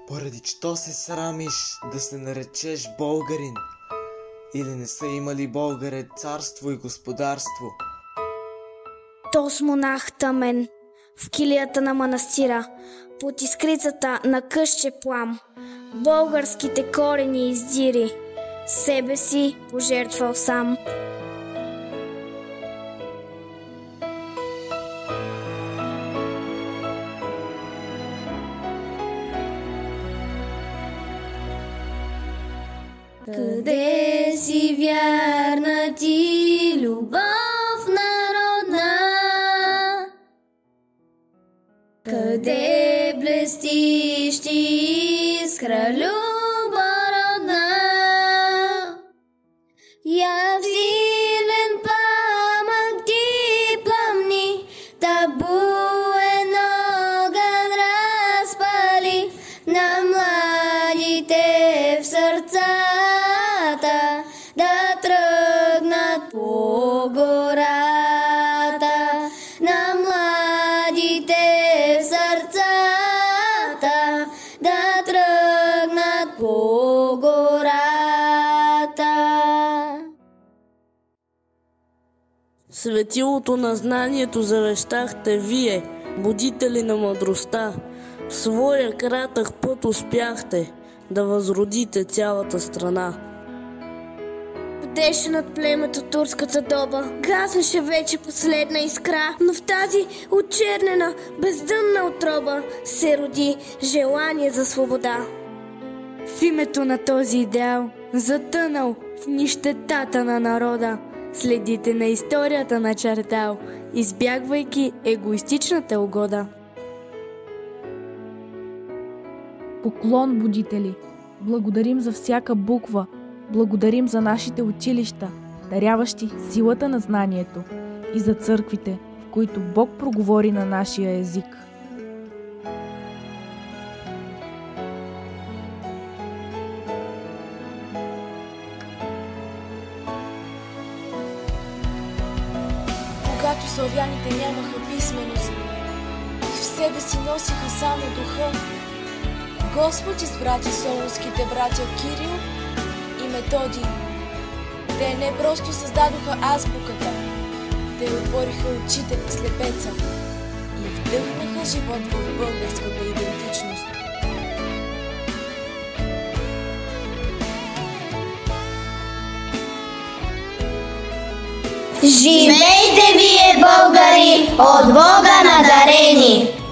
Поради що се срамиш да се наречеш българин? Или не са имали българе царство и господарство? Тос монах тъмен, в килията на манастира, под искрицата на късче плам, българските корени издири, себе си пожертвал сам. Къде си вярна ти, любов народна? Къде блестиш ти, искра любородна? Я в силен пламък ти пламни, табуен огън разпали на младите в сърцата да тръгнат по гората, на младите в сърцата да тръгнат по гората. Светилото на знанието завещахте вие, будители на мъдростта. В своя кратък път успяхте да възродите цялата страна. Бдеше над племето турската доба, гаснеше вече последна искра, но в тази очернена, бездънна отроба се роди желание за свобода. В името на този идеал, затънал в нищетата на народа, следите на историята начертал, избягвайки егоистичната угода. Поклон, будители! Благодарим за всяка буква, благодарим за нашите училища, даряващи силата на знанието, и за църквите, в които Бог проговори на нашия език. Когато славяните нямаха писменост и в себе си носиха само духа, Господ избрати солунските братя Кирил и Методий. Те не просто създадоха азбуката, те отвориха очите на слепеца и вдъхнаха живот в българската идентичност. Живейте вие, българи, от Бога надарени!